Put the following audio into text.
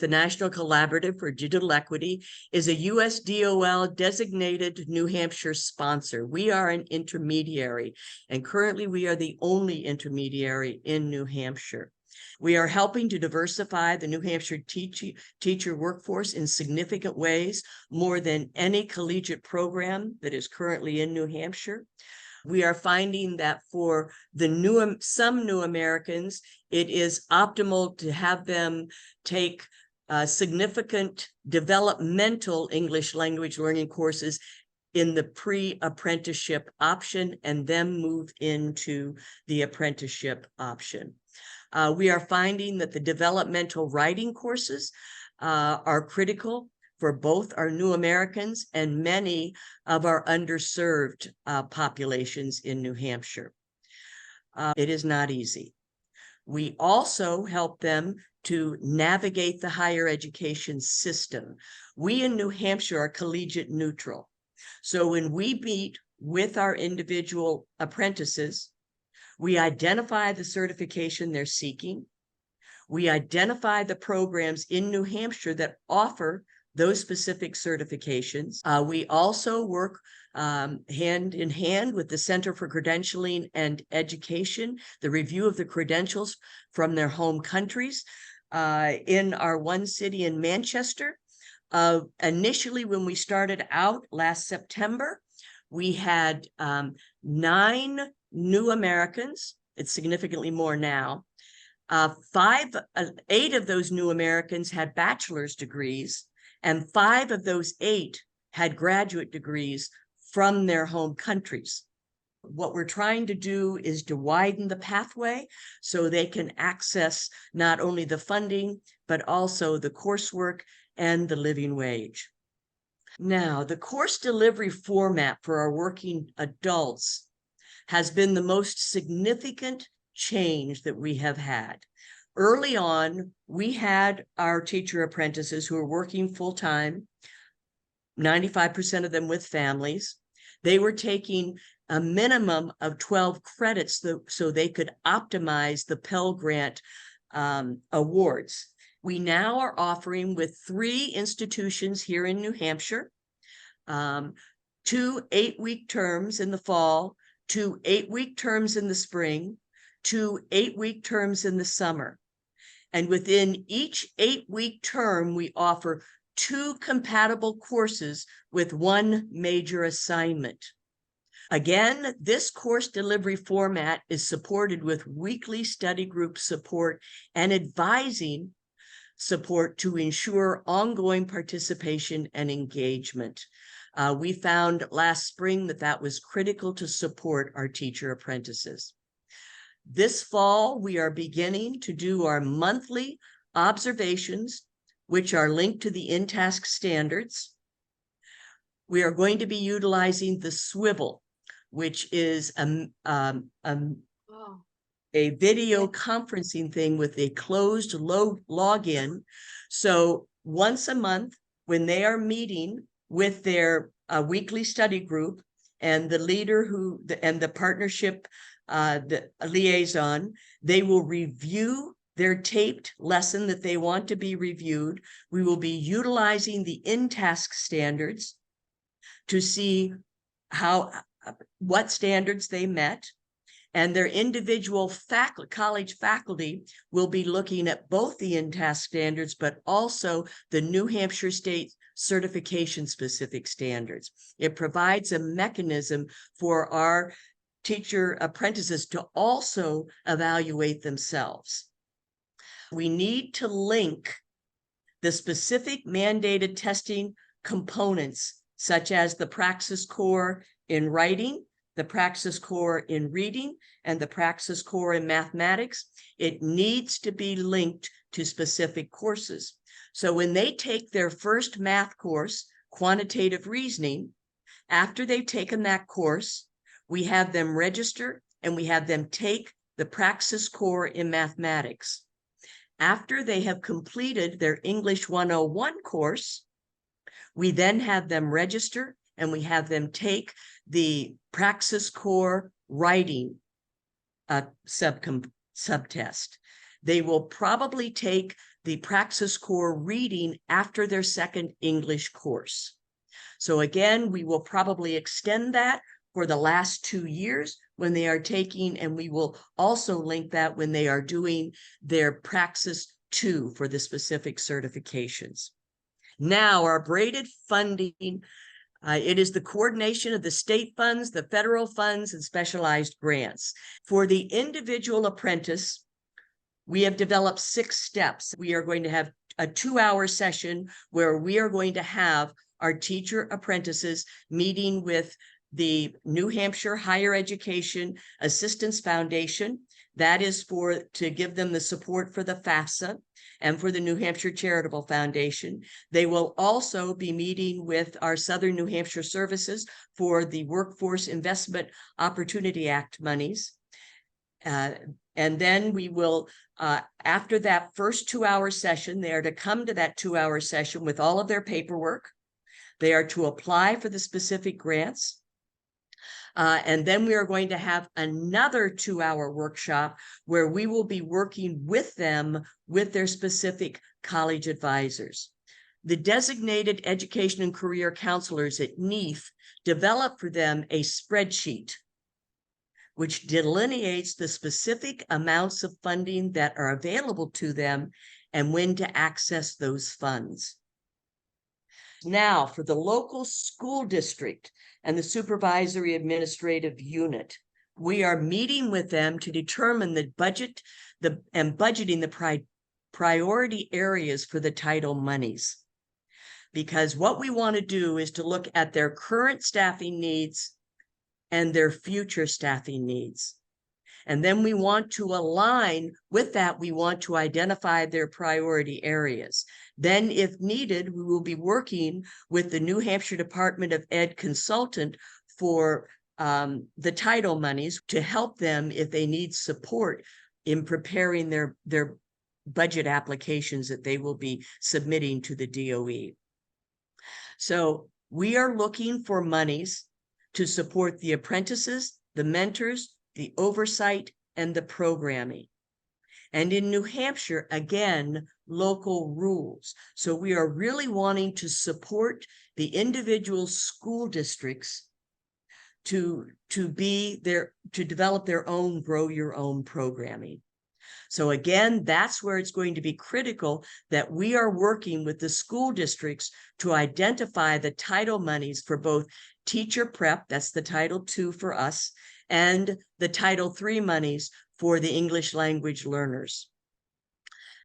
The National Collaborative for Digital Equity is a USDOL designated New Hampshire sponsor. We are an intermediary, and currently we are the only intermediary in New Hampshire. We are helping to diversify the New Hampshire teacher workforce in significant ways, more than any collegiate program that is currently in New Hampshire. We are finding that for the some new Americans, it is optimal to have them take significant developmental English language learning courses in the pre-apprenticeship option and then move into the apprenticeship option. We are finding that the developmental writing courses are critical for both our new Americans and many of our underserved populations in New Hampshire. It is not easy. We also help them to navigate the higher education system. We in New Hampshire are collegiate neutral. So when we meet with our individual apprentices, we identify the certification they're seeking. We identify the programs in New Hampshire that offer those specific certifications. We also work hand in hand with the Center for Credentialing and Education, the review of the credentials from their home countries. In our one city in Manchester, initially when we started out last September, we had 9 new Americans. It's significantly more now. 8 of those new Americans had bachelor's degrees, and 5 of those 8 had graduate degrees from their home countries. What we're trying to do is to widen the pathway so they can access not only the funding, but also the coursework and the living wage. Now, the course delivery format for our working adults has been the most significant change that we have had. Early on, we had our teacher apprentices who were working full-time, 95% of them with families. They were taking a minimum of 12 credits so they could optimize the Pell Grant awards. We now are offering with 3 institutions here in New Hampshire, 2 8-week terms in the fall, 2 8-week terms in the spring, 2 8-week terms in the summer. And within each 8-week term, we offer 2 compatible courses with 1 major assignment. Again, this course delivery format is supported with weekly study group support and advising support to ensure ongoing participation and engagement. We found last spring that was critical to support our teacher apprentices. This fall, we are beginning to do our monthly observations, which are linked to the InTask standards. We are going to be utilizing the Swivel, which is a video conferencing thing with a closed login. So once a month, when they are meeting with their weekly study group and the leader and the partnership the liaison, they will review their taped lesson that they want to be reviewed. We will be utilizing the InTask standards to see what standards they met, and their individual college faculty will be looking at both the InTask standards, but also the New Hampshire State certification specific standards. It provides a mechanism for our teacher apprentices to also evaluate themselves. We need to link the specific mandated testing components, such as the Praxis Core in writing, the Praxis Core in reading, and the Praxis Core in mathematics. It needs to be linked to specific courses. So when they take their first math course, quantitative reasoning, after they've taken that course, we have them register and we have them take the Praxis Core in mathematics. After they have completed their English 101 course, we then have them register and we have them take the Praxis Core writing subtest. They will probably take the Praxis Core reading after their second English course. So again, we will probably extend that for the last 2 years when they are taking, and we will also link that when they are doing their Praxis 2 for the specific certifications. Now, our braided funding, it is the coordination of the state funds, the federal funds, and specialized grants. For the individual apprentice, we have developed 6 steps. We are going to have a 2-hour session where we are going to have our teacher apprentices meeting with the New Hampshire Higher Education Assistance Foundation. That is to give them the support for the FAFSA and for the New Hampshire Charitable Foundation. They will also be meeting with our Southern New Hampshire Services for the Workforce Investment Opportunity Act monies. And then we will, after that first 2-hour session, they are to come to that 2-hour session with all of their paperwork. They are to apply for the specific grants. And then we are going to have another 2-hour workshop where we will be working with them with their specific college advisors. The designated education and career counselors at NEAF develop for them a spreadsheet which delineates the specific amounts of funding that are available to them and when to access those funds. Now, for the local school district and the supervisory administrative unit, we are meeting with them to determine the budget and budgeting the priority areas for the title monies. Because what we want to do is to look at their current staffing needs and their future staffing needs. And then we want to align with that. We want to identify their priority areas. Then, if needed, we will be working with the New Hampshire Department of Ed consultant for the title monies to help them if they need support in preparing their budget applications that they will be submitting to the DOE. So we are looking for monies to support the apprentices, the mentors, the oversight, and the programming. And in New Hampshire, again, local rules. So we are really wanting to support the individual school districts to develop their own, grow your own programming. So again, that's where it's going to be critical that we are working with the school districts to identify the title monies for both teacher prep, that's the Title II for us, and the Title III monies for the English language learners.